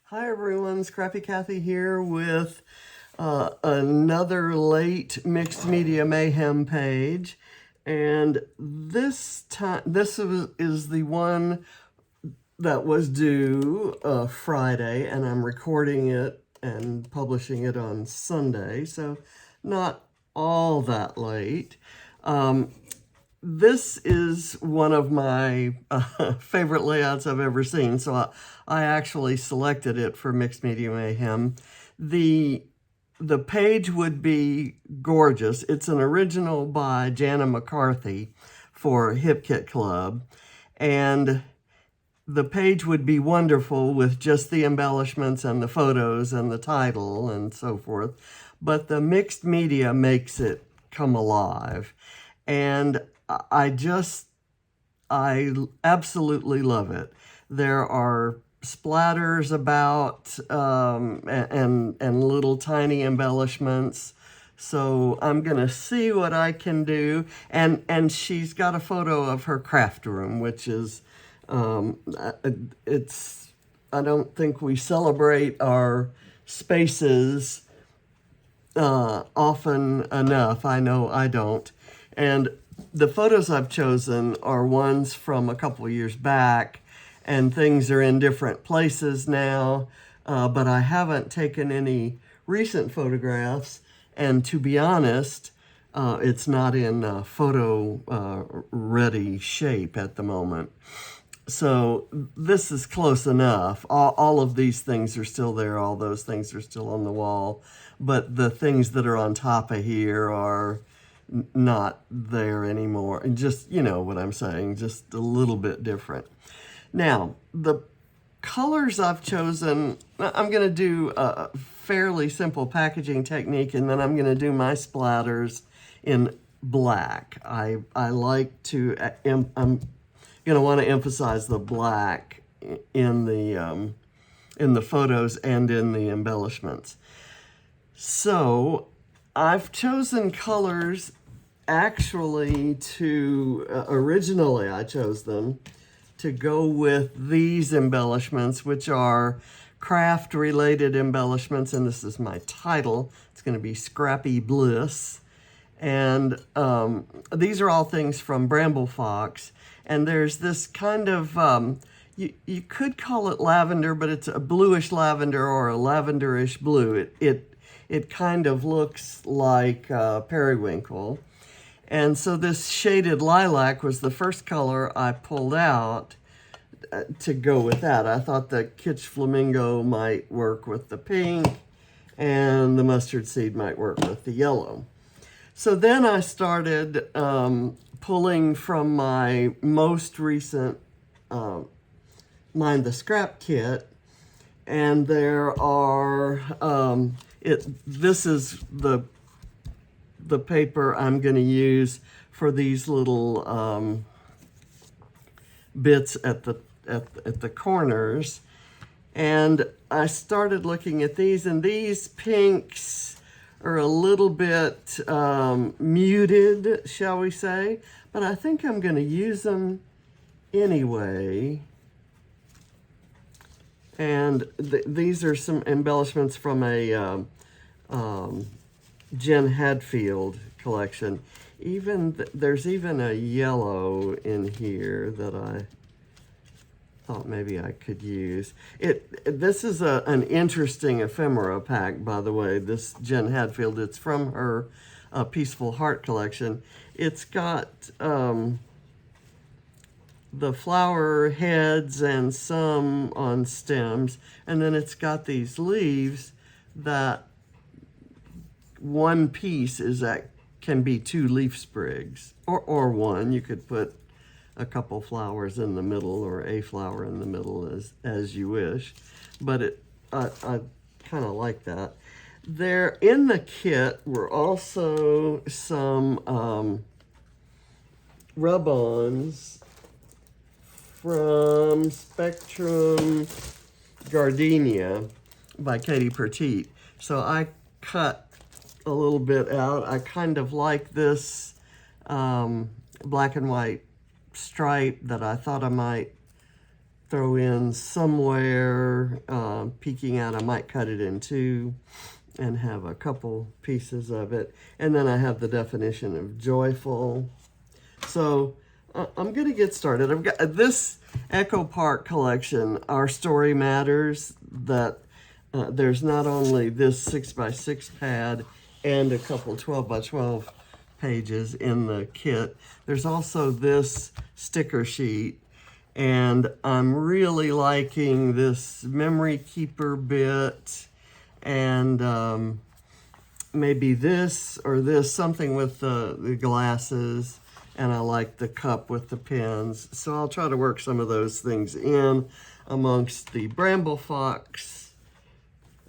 Hi everyone, Scrappy Kathy here with another late Mixed Media Mayhem page. And this time, is the one that was due Friday, and I'm recording it and publishing it on Sunday, so not all that late. This is one of my favorite layouts I've ever seen, so I actually selected it for Mixed Media Mayhem. The page would be gorgeous. It's an original by Jana McCarthy for Hip Kit Club, and the page would be wonderful with just the embellishments and the photos and the title and so forth, but the mixed media makes it come alive. And I absolutely love it. There are splatters about and little tiny embellishments. So I'm gonna see what I can do. And she's got a photo of her craft room, which is I don't think we celebrate our spaces often enough. I know I don't. And the photos I've chosen are ones from a couple of years back, and things are in different places now, but I haven't taken any recent photographs, and to be honest, it's not in photo ready shape at the moment. So this is close enough. All of these things are still there. All those things are still on the wall. But the things that are on top of here are not there anymore. And just, you know what I'm saying, just a little bit different. Now, the colors I've chosen, I'm going to do a fairly simple packaging technique, and then I'm going to do my splatters in black. I like to, I'm going to want to emphasize the black in the photos and in the embellishments. So I've chosen colors actually originally I chose them to go with these embellishments, which are craft related embellishments, and this is my title. It's going to be Scrappy Bliss. And these are all things from Bramble Fox. And there's this kind of, you could call it lavender, but it's a bluish lavender or a lavenderish blue. It kind of looks like periwinkle. And so this shaded lilac was the first color I pulled out to go with that. I thought the Kitsch Flamingo might work with the pink, and the mustard seed might work with the yellow. So then I started pulling from my most recent Mind the Scrap kit, and there are, this is the paper I'm going to use for these little bits at the corners. And I started looking at these, and these pinks are a little bit muted, shall we say, but I think I'm going to use them anyway. And these are some embellishments from a Jen Hadfield collection. There's even a yellow in here that I thought maybe I could use. This is an interesting ephemera pack, by the way, this Jen Hadfield. It's from her Peaceful Heart collection. It's got the flower heads and some on stems, and then it's got these leaves that one piece can be 2 leaf sprigs, or one. You could put a couple flowers in the middle or a flower in the middle as you wish, but I kind of like that. There in the kit were also some rub-ons from Spectrum Gardenia by Katie Petite. So I cut a little bit out. I kind of like this black and white stripe that I thought I might throw in somewhere peeking out. I might cut it in two and have a couple pieces of it. And then I have the definition of joyful. So I'm going to get started. I've got this Echo Park collection, Our Story Matters, that there's not only this 6x6 pad and a couple 12x12 pages in the kit. There's also this sticker sheet, and I'm really liking this memory keeper bit, and maybe this or this, something with the glasses, and I like the cup with the pins. So I'll try to work some of those things in amongst the Bramble Fox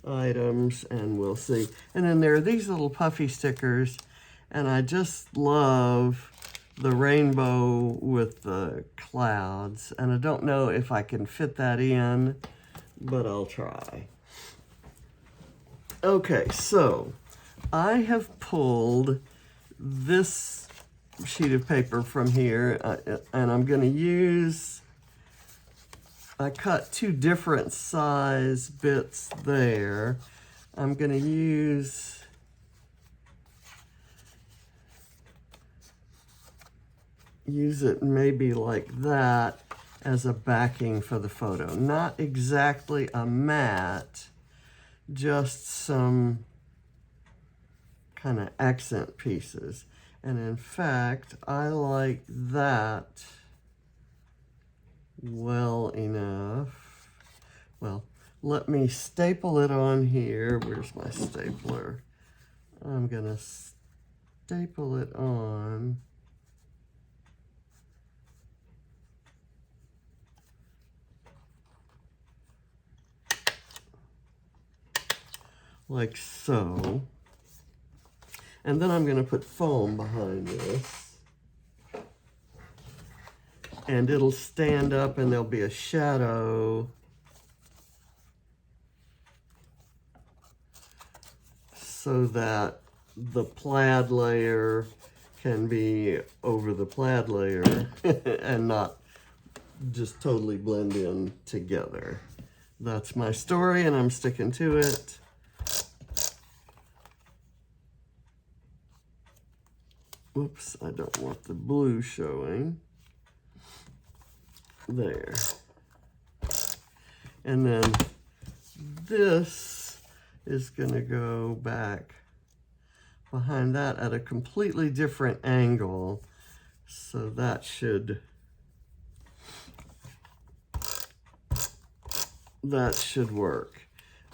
items, and we'll see. And then there are these little puffy stickers, and I just love the rainbow with the clouds, and I don't know if I can fit that in, but I'll try. Okay, so I have pulled this sheet of paper from here, and I'm going to use, I cut two different size bits there. I'm going to use it maybe like that as a backing for the photo. Not exactly a matte, just some kind of accent pieces. And in fact, I like that well enough. Well, let me staple it on here. Where's my stapler? I'm gonna staple it on. Like so. And then I'm going to put foam behind this. And it'll stand up and there'll be a shadow so that the plaid layer can be over the plaid layer and not just totally blend in together. That's my story, and I'm sticking to it. Oops, I don't want the blue showing. There. And then this is going to go back behind that at a completely different angle. So that should work.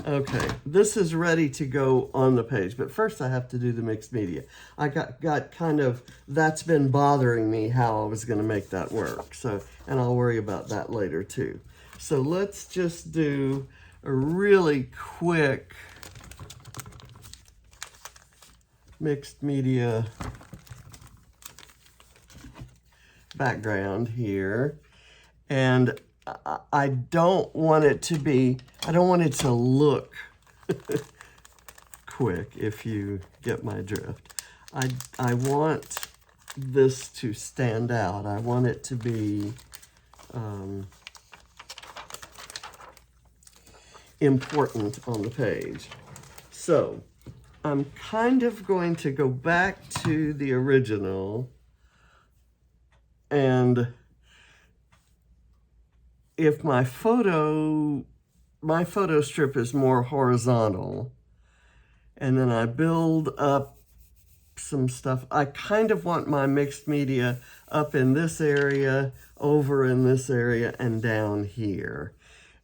Okay, this is ready to go on the page, but first I have to do the mixed media. I got kind of, that's been bothering me how I was going to make that work. So, and I'll worry about that later too. So let's just do a really quick mixed media background here. And I don't want it to be, I don't want it to look quick, if you get my drift. I want this to stand out. I want it to be important on the page. So I'm kind of going to go back to the original, and if my photo strip is more horizontal, and then I build up some stuff, I kind of want my mixed media up in this area, over in this area, and down here.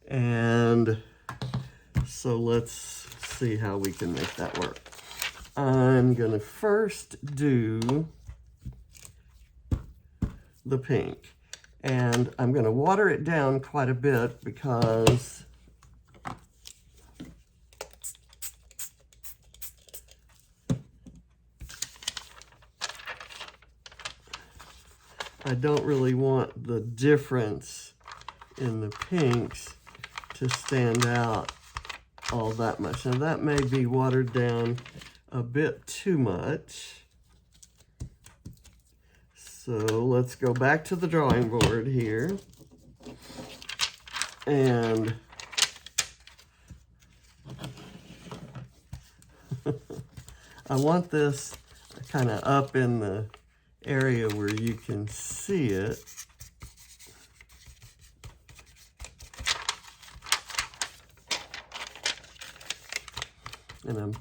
And so let's see how we can make that work. I'm gonna first do the pink. And I'm going to water it down quite a bit because I don't really want the difference in the pinks to stand out all that much. Now that may be watered down a bit too much. So let's go back to the drawing board here. And I want this kind of up in the area where you can see it. And I'm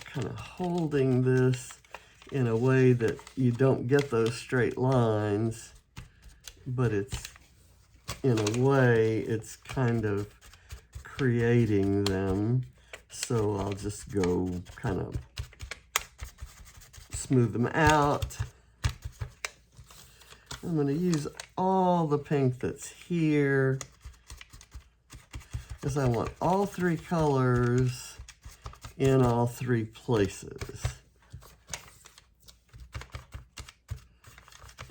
kind of holding this in a way that you don't get those straight lines, but it's, in a way, it's kind of creating them. So I'll just go kind of smooth them out. I'm going to use all the pink that's here, because I want all three colors in all three places.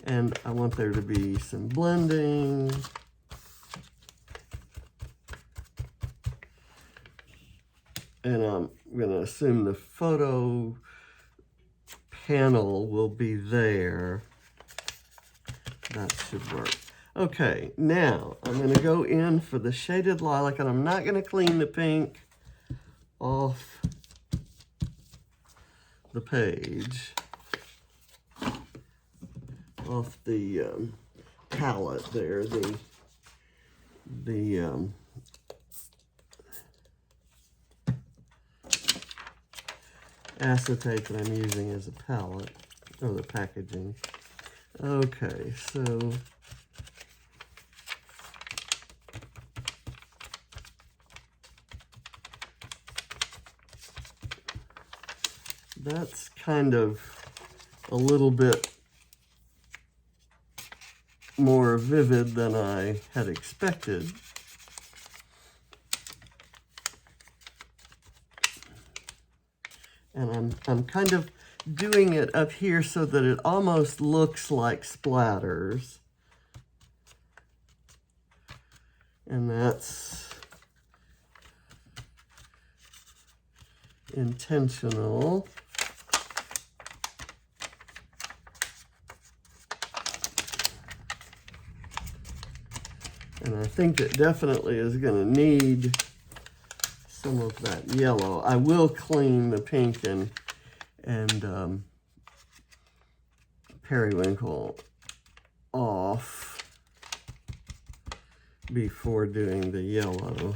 And I want there to be some blending. And I'm going to assume the photo panel will be there. That should work. Okay, now I'm going to go in for the shaded lilac, and I'm not going to clean the pink off the page, off the palette there, the acetate that I'm using as a palette, or the packaging. Okay, so that's kind of a little bit more vivid than I had expected. And I'm kind of doing it up here so that it almost looks like splatters. And that's intentional. And I think it definitely is going to need some of that yellow. I will clean the pink and periwinkle off before doing the yellow.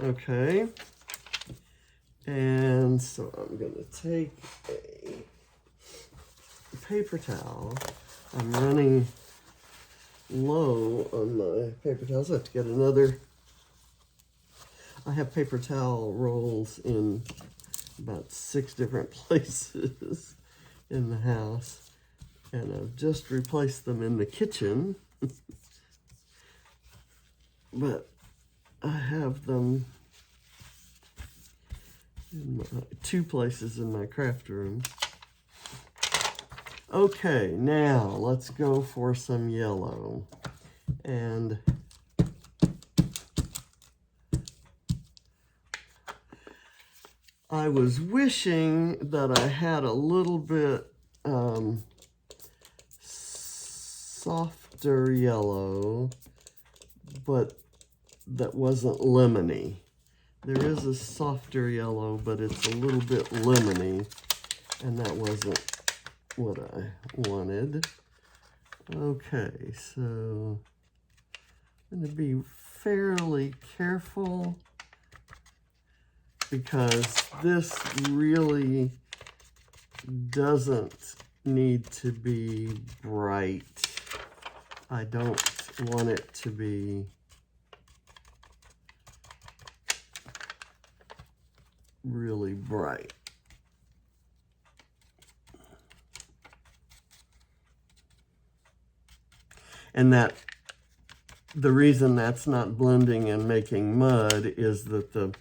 Okay. And so I'm going to take a paper towel. I'm running low on my paper towels. I have to get another. I have paper towel rolls in about 6 different places in the house, and I've just replaced them in the kitchen. But I have them in 2 places in my craft room. Okay, now let's go for some yellow. And I was wishing that I had a little bit softer yellow, but that wasn't lemony. There is a softer yellow, but it's a little bit lemony, and that wasn't what I wanted. Okay, so I'm going to be fairly careful, because this really doesn't need to be bright. I don't want it to be really bright. And that the reason that's not blending and making mud is that the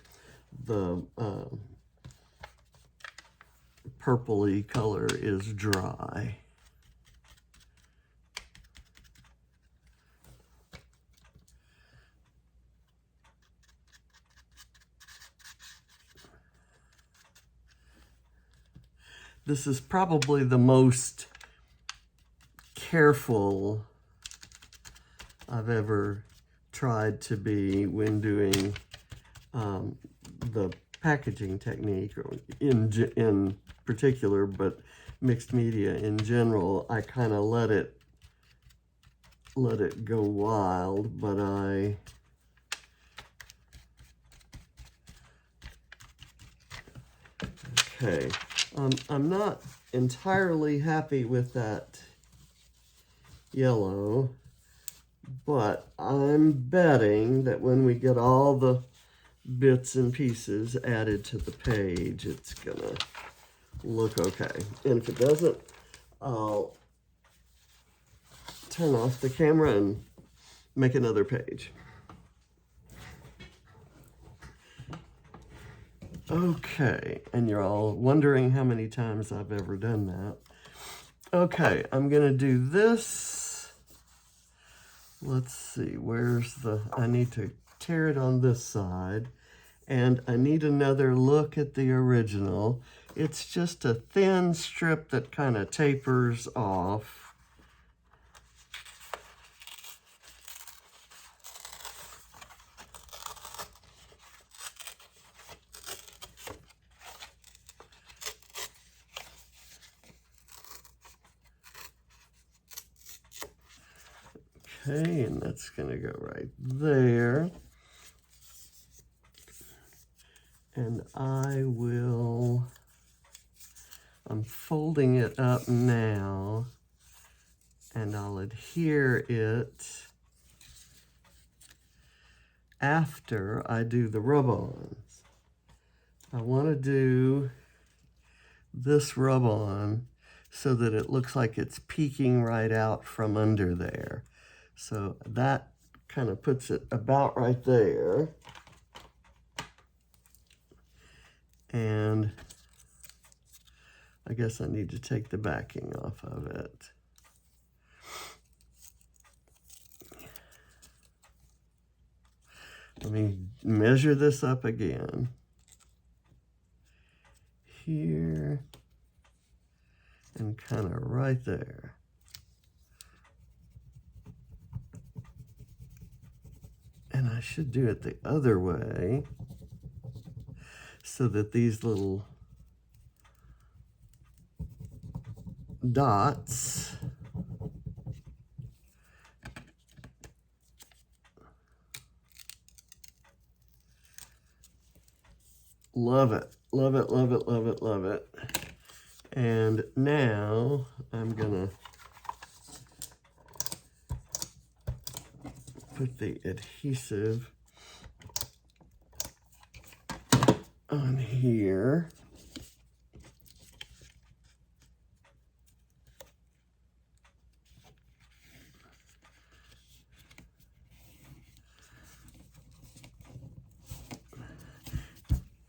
purpley color is dry. This is probably the most careful I've ever tried to be when doing the packaging technique, or in particular, but mixed media in general. I kind of let it go wild, but okay. I'm not entirely happy with that yellow, but I'm betting that when we get all the bits and pieces added to the page, it's gonna look okay. And if it doesn't, I'll turn off the camera and make another page. Okay, and you're all wondering how many times I've ever done that. Okay, I'm gonna do this. Let's see, I need to tear it on this side, and I need another look at the original. It's just a thin strip that kind of tapers off. Okay, and that's going to go right there. And I'm folding it up now, and I'll adhere it after I do the rub-ons. I want to do this rub-on so that it looks like it's peeking right out from under there. So that kind of puts it about right there. And I guess I need to take the backing off of it. Let me measure this up again. Here and kind of right there. And I should do it the other way so that these little dots love it, love it, love it, love it, love it. And now I'm gonna put the adhesive on here.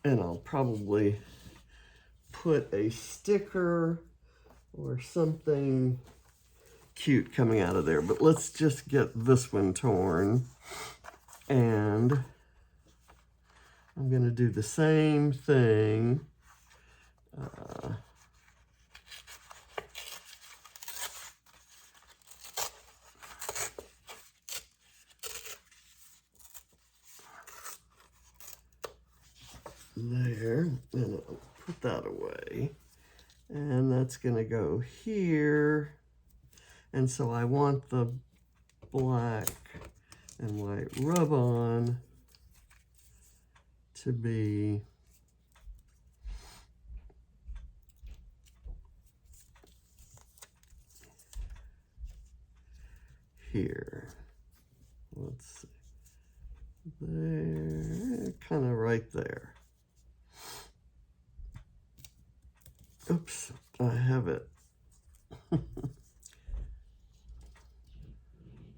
And I'll probably put a sticker or something cute coming out of there. But let's just get this one torn. And I'm going to do the same thing. There, and I'll put that away. And that's going to go here. And so I want the black and white rub-on to be here. Let's see. There, kind of right there. Oops, I have it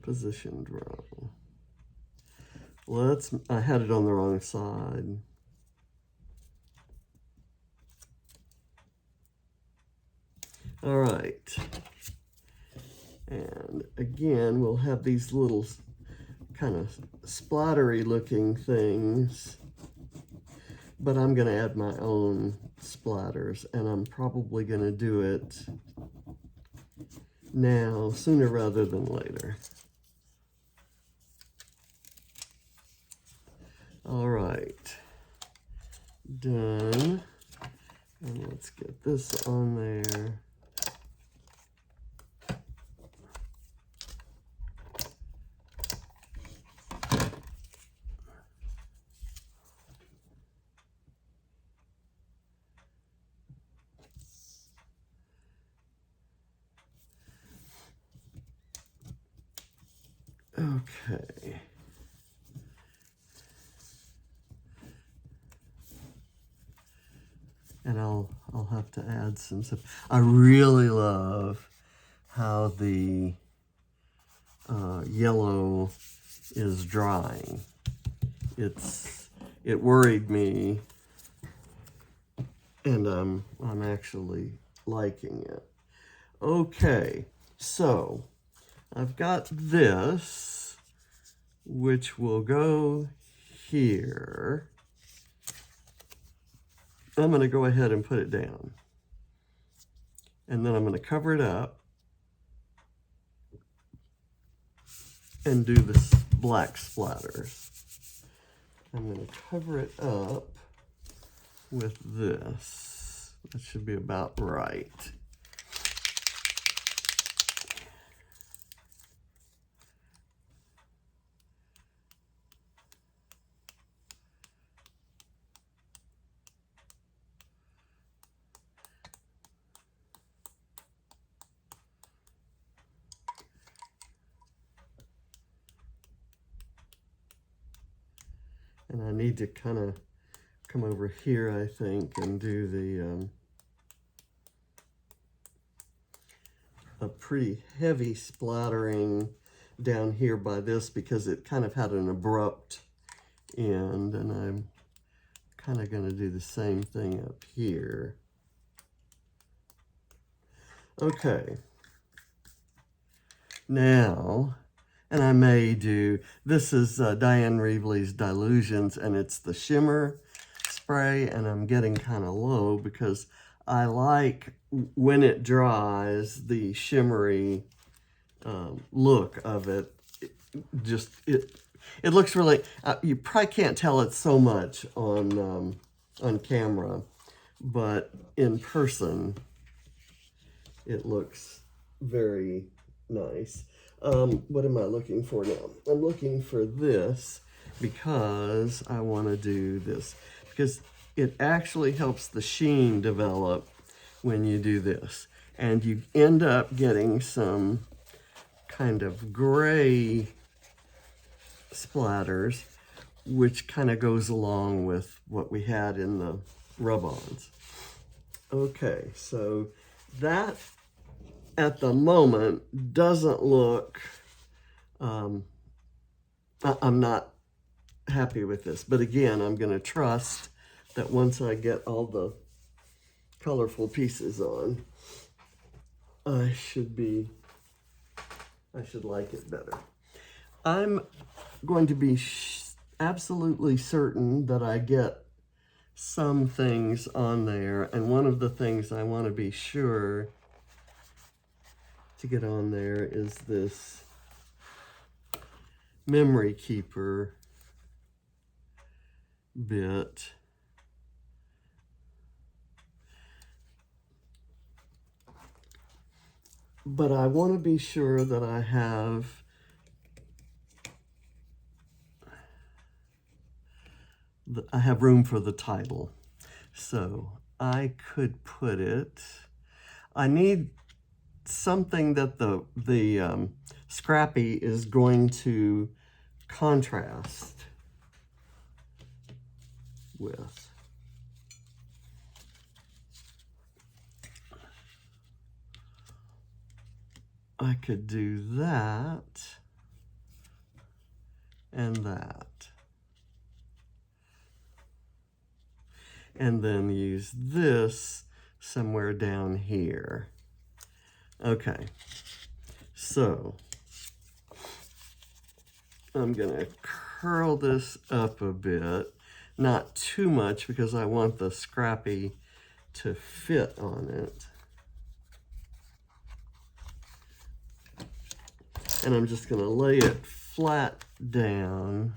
positioned wrong. I had it on the wrong side. All right. And again, we'll have these little kind of splattery looking things, but I'm going to add my own splatters, and I'm probably going to do it now sooner rather than later. right. Done. And let's get this on there. Okay. And I'll have to add some stuff. I really love how the yellow is drying. It worried me, and I'm actually liking it. Okay, so I've got this, which will go here. I'm going to go ahead and put it down. And then I'm going to cover it up and do this black splatters. I'm going to cover it up with this. That should be about right. And I need to kind of come over here, I think, and do the a pretty heavy splattering down here by this because it kind of had an abrupt end, and I'm kind of going to do the same thing up here. Okay. Now, and I may do, this is Diane Reevely's Dilutions, and it's the shimmer spray, and I'm getting kind of low because I like, when it dries, the shimmery look of it. It looks really, you probably can't tell it so much on camera, but in person, it looks very nice. What am I looking for now? I'm looking for this because I want to do this, because it actually helps the sheen develop when you do this, and you end up getting some kind of gray splatters, which kind of goes along with what we had in the rub-ons. Okay, so that at the moment doesn't look, I'm not happy with this, but again, I'm going to trust that once I get all the colorful pieces on, I should like it better. I'm going to be absolutely certain that I get some things on there, and one of the things I want to be sure to get on there is this memory keeper bit. But I want to be sure that I have room for the title. So I could put it, I need something that the Scrappy is going to contrast with. I could do that and that. And then use this somewhere down here. Okay, so I'm gonna curl this up a bit, not too much because I want the Scrappy to fit on it. And I'm just gonna lay it flat down.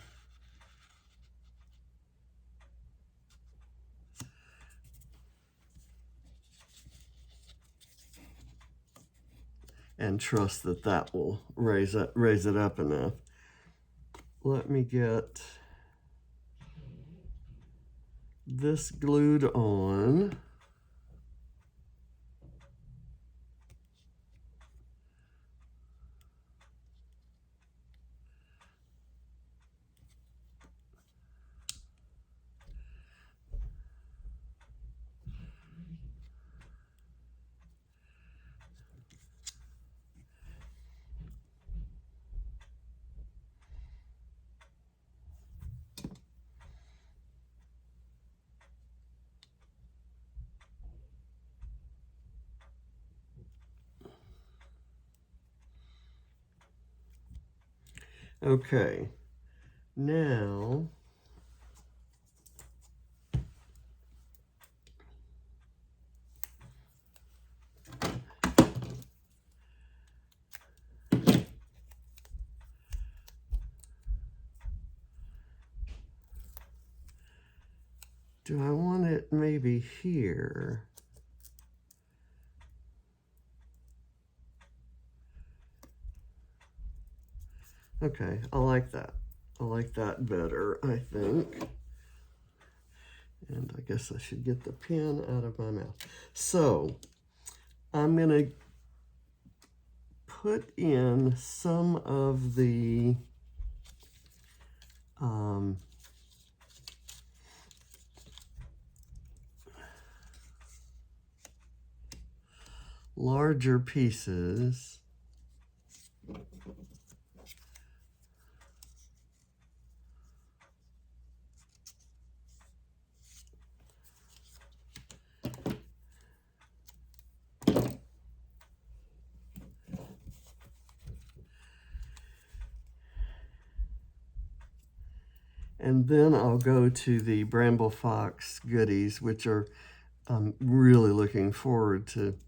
and trust that that will raise it up enough. Let me get this glued on. Okay, now do I want it maybe here? Okay, I like that. I like that better, I think. And I guess I should get the pen out of my mouth. So I'm going to put in some of the larger pieces. And then I'll go to the Bramble Fox goodies, which are, I'm really looking forward to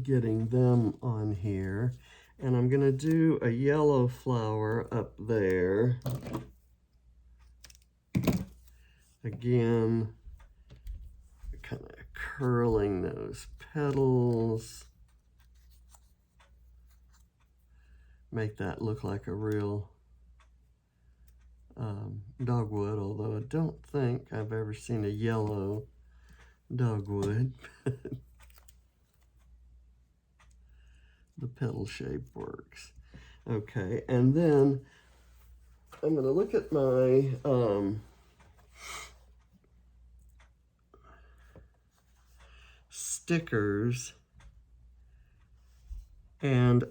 getting them on here. And I'm going to do a yellow flower up there. Again, kind of curling those petals. Make that look like a real dogwood, although I don't think I've ever seen a yellow dogwood. The petal shape works. Okay, and then I'm going to look at my stickers, and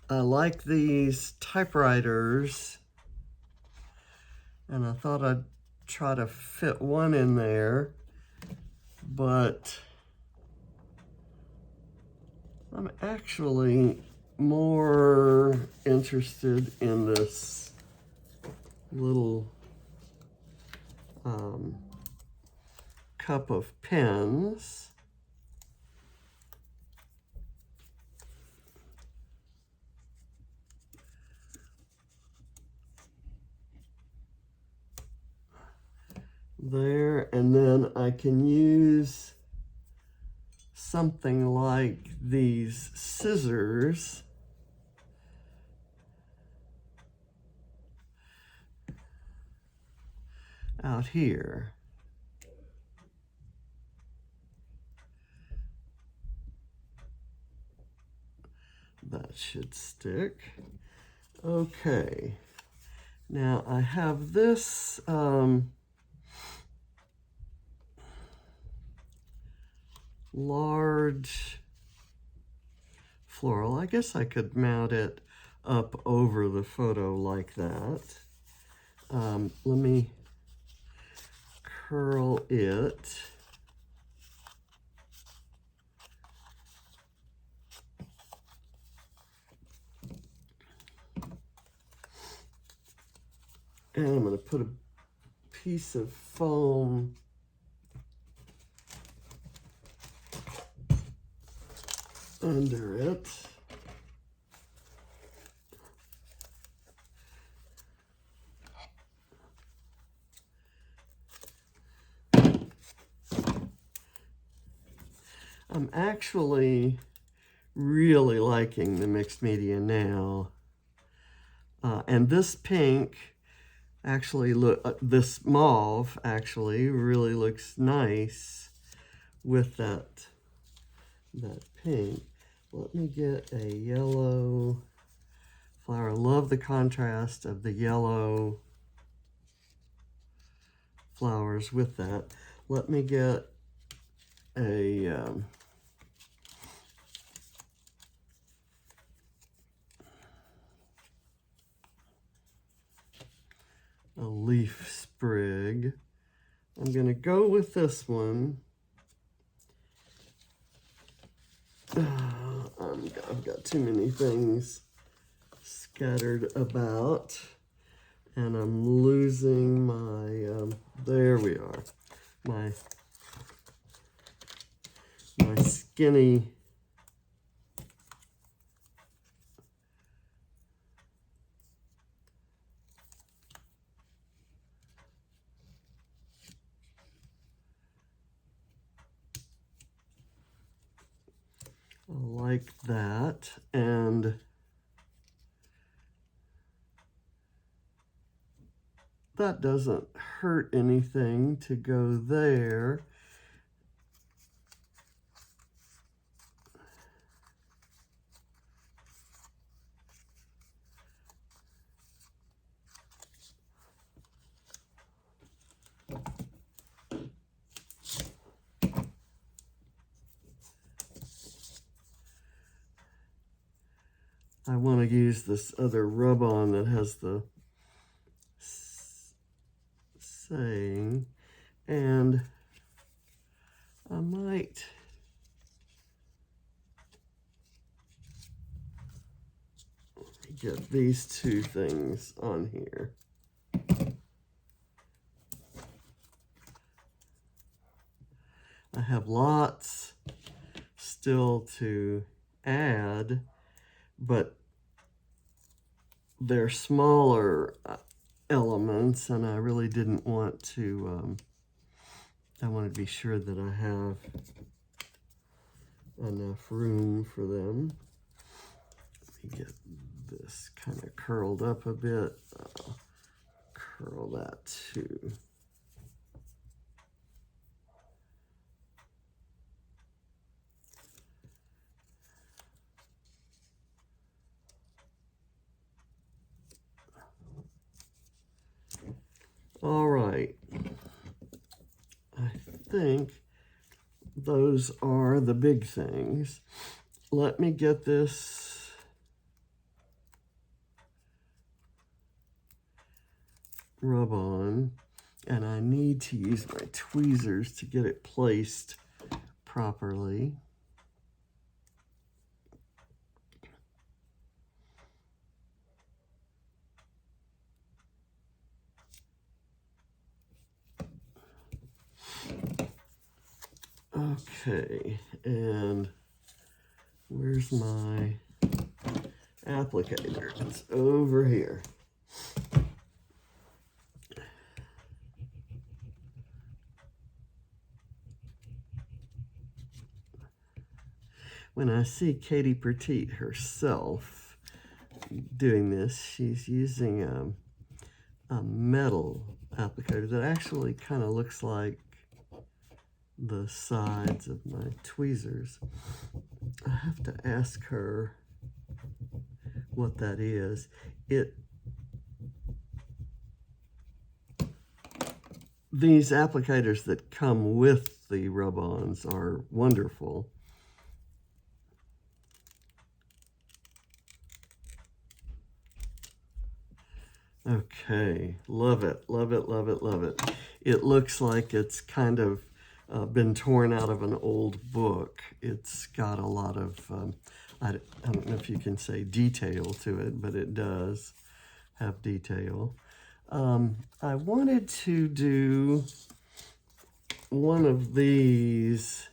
I like these typewriters, and I thought I'd try to fit one in there, but I'm actually more interested in this little cup of pens. There, and then I can use something like these scissors out here. That should stick. Okay, now I have this large floral. I guess I could mount it up over the photo like that. Let me curl it. And I'm going to put a piece of foam under it. I'm actually really liking the mixed media now. And this pink actually this mauve actually really looks nice with that pink. Let me get a yellow flower. I love the contrast of the yellow flowers with that. Let me get a leaf sprig. I'm going to go with this one. I've got too many things scattered about, and I'm losing my, there we are, my skinny like that, and that doesn't hurt anything to go there. I want to use this other rub-on that has the saying, and I might get these two things on here. I have lots still to add, but they're smaller elements, and I really didn't want to, I want to be sure that I have enough room for them. Let me get this kind of curled up a bit. Curl that too. All right, I think those are the big things. Let me get this rub on, and I need to use my tweezers to get it placed properly. Okay, and where's my applicator? It's over here. When I see Katie Petite herself doing this, she's using a metal applicator that actually kind of looks like the sides of my tweezers. I have to ask her what that is. These applicators that come with the rub-ons are wonderful. Okay, love it, love it, love it, love it. It looks like it's kind of been torn out of an old book. It's got a lot of, I don't know if you can say detail to it, but it does have detail. I wanted to do one of these.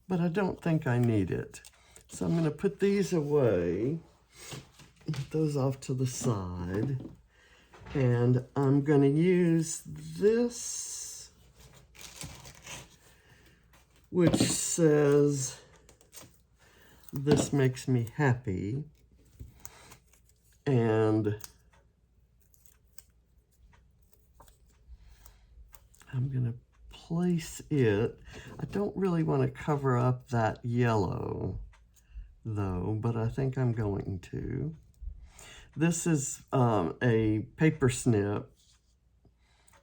But I don't think I need it. So I'm going to put these away. Put those off to the side. And I'm going to use this, which says, "This makes me happy." And I'm going to place it. I don't really want to cover up that yellow, though, but I think I'm going to. This is a paper snip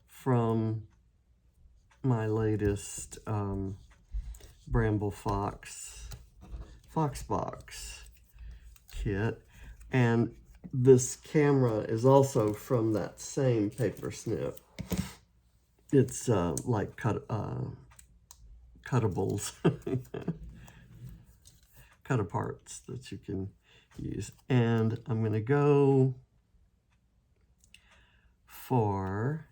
from my latest Bramble Fox box kit, and this camera is also from that same paper snip. It's like cuttables, cut aparts that you can use. And I'm going to go for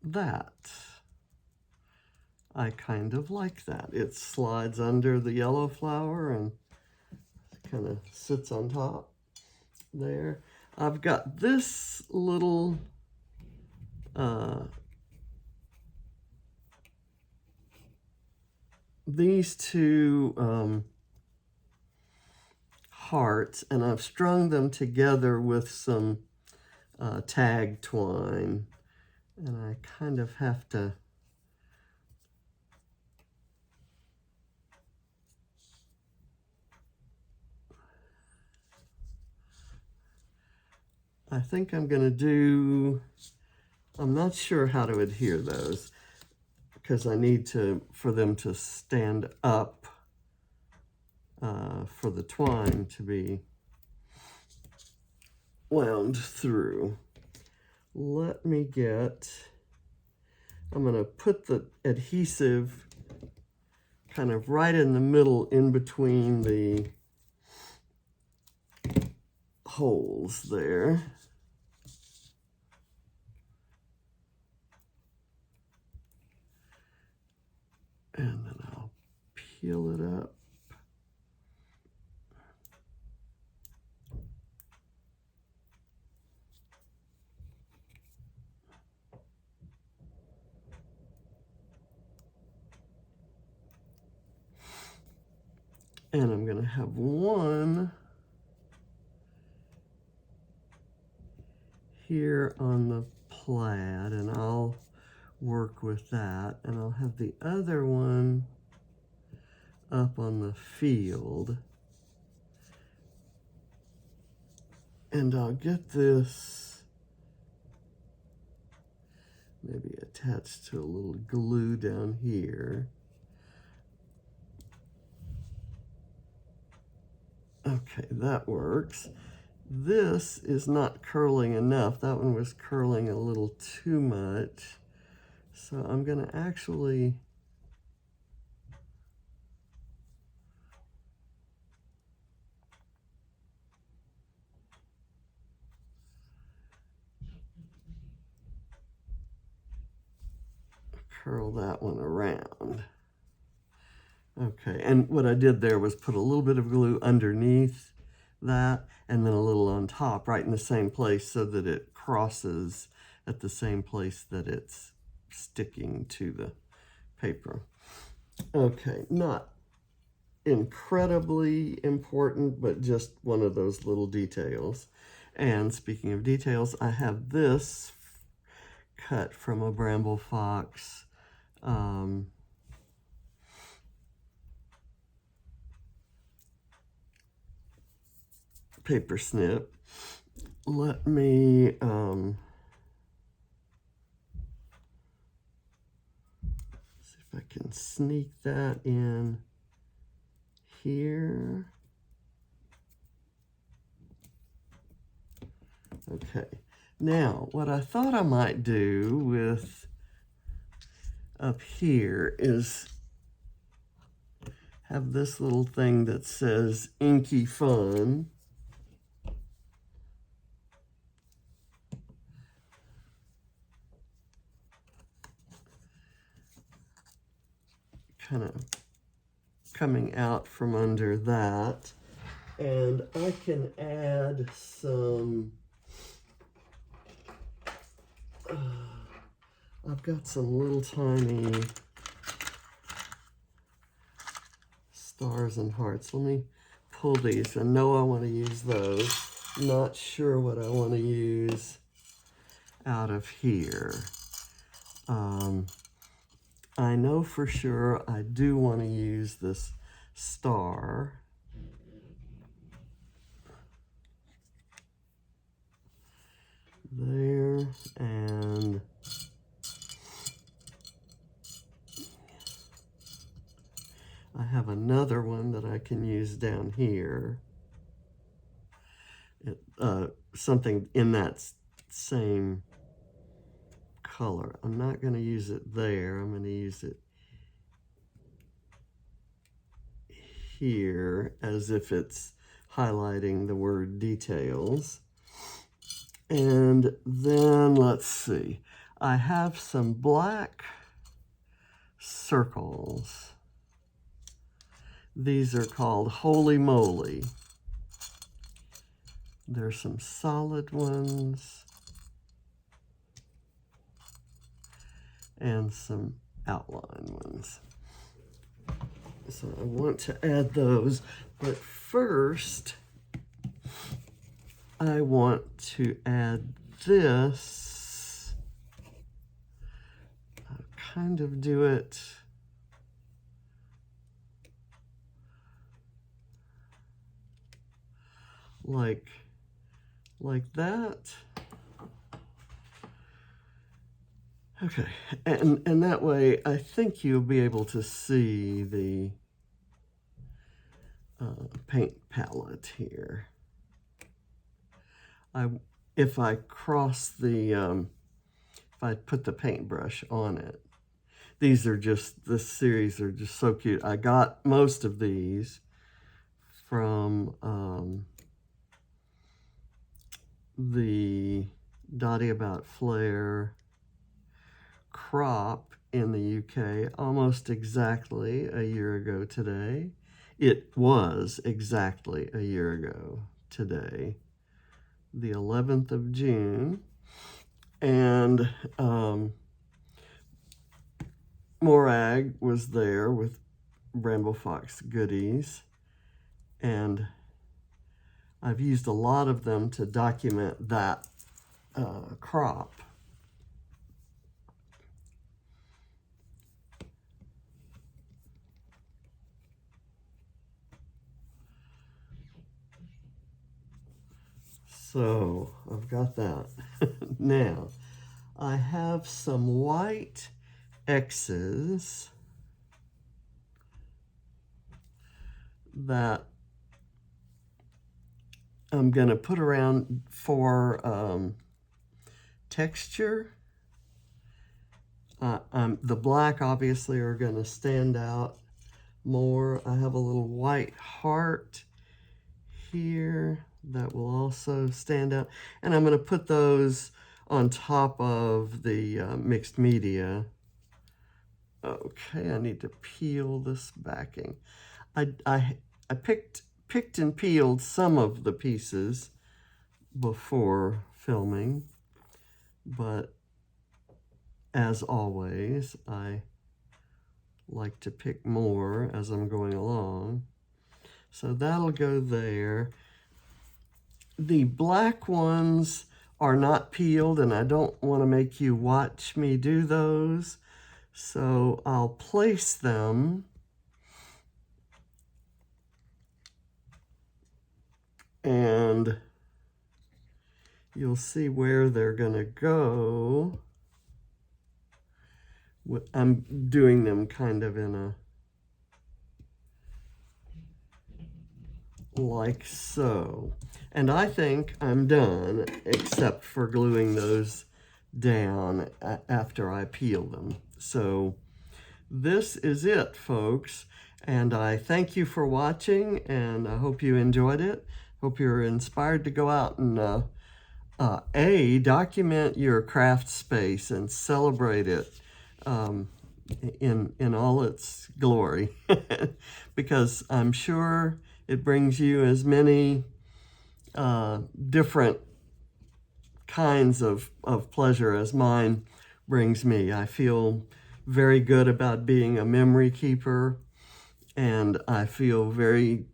that. I kind of like that. It slides under the yellow flower and kind of sits on top there. I've got this little these two hearts, and I've strung them together with some tag twine, and I kind of have to I think I'm going to do, I'm not sure how to adhere those because I need for them to stand up for the twine to be wound through. Let me I'm going to put the adhesive kind of right in the middle in between the holes there. And then I'll peel it up. And I'm going to have one here on the plaid, and I'll work with that. And I'll have the other one up on the field. And I'll get this maybe attached to a little glue down here. Okay, that works. This is not curling enough. That one was curling a little too much. So I'm going to actually curl that one around. Okay, and what I did there was put a little bit of glue underneath that and then a little on top, right in the same place, so that it crosses at the same place that it's sticking to the paper. Okay, not incredibly important, but just one of those little details. And speaking of details, I have this cut from a Bramble Fox paper snip. Let me see if I can sneak that in here. Okay, now what I thought I might do with up here is have this little thing that says Inky Fun. Kind of coming out from under that. And I can add some, I've got some little tiny stars and hearts. Let me pull these. I know I want to use those. Not sure what I want to use out of here. I know for sure I do want to use this star. There, and I have another one that I can use down here. Something in that same color. I'm not going to use it there. I'm going to use it here as if it's highlighting the word details. And then let's see. I have some black circles. These are called Holy Moly. There's some solid ones and some outline ones. So I want to add those, but first I want to add this. I'll kind of do it like that. Okay, and that way I think you'll be able to see the paint palette here. If I cross the, if I put the paintbrush on it, these are just, this series are just so cute. I got most of these from the Dotty About Flair crop in the UK almost exactly a year ago today. It was exactly a year ago today, the 11th of June. And Morag was there with Bramble Fox goodies, and I've used a lot of them to document that crop. So I've got that. Now I have some white X's that I'm going to put around for texture. The black obviously are going to stand out more. I have a little white heart here that will also stand out. And I'm going to put those on top of the mixed media. Okay, I need to peel this backing. I picked and peeled some of the pieces before filming, but as always, I like to pick more as I'm going along. So that'll go there. The black ones are not peeled, and I don't want to make you watch me do those. So I'll place them and you'll see where they're going to go. I'm doing them kind of in a like so. And I think I'm done, except for gluing those down after I peel them. So this is it, folks. And I thank you for watching, and I hope you enjoyed it. Hope you're inspired to go out and document your craft space and celebrate it in all its glory. Because I'm sure It brings you as many different kinds of pleasure as mine brings me. I feel very good about being a memory keeper, and I feel very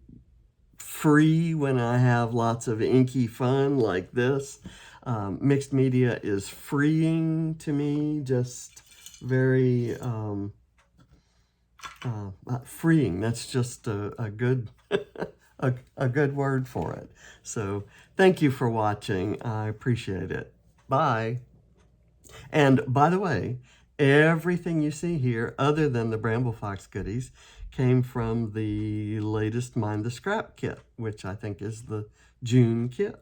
free when I have lots of inky fun like this. Mixed media is freeing to me, just very freeing. That's just a good a good word for it. So thank you for watching. I appreciate it. Bye. And by the way, everything you see here, other than the Bramble Fox goodies, came from the latest Mind the Scrap kit, which I think is the June kit.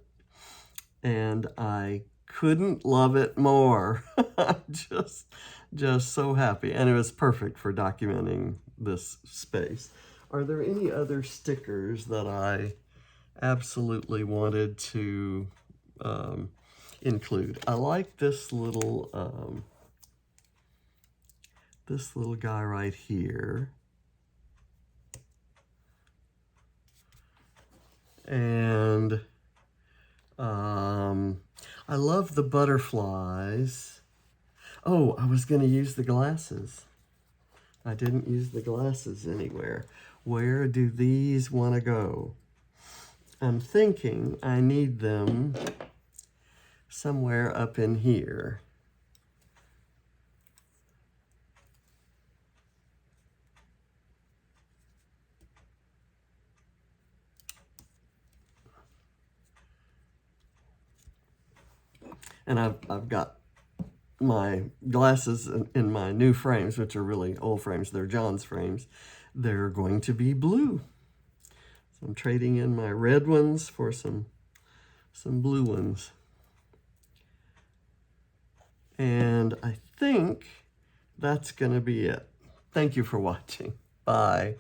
And I couldn't love it more. I'm just so happy. And it was perfect for documenting this space. Are there any other stickers that I absolutely wanted to include? I like this little guy right here. And I love the butterflies. Oh, I was going to use the glasses. I didn't use the glasses anywhere. Where do these want to go? I'm thinking I need them somewhere up in here. And I've got my glasses in my new frames, which are really old frames. They're John's frames. They're going to be blue. So I'm trading in my red ones for some blue ones. And I think that's going to be it. Thank you for watching. Bye.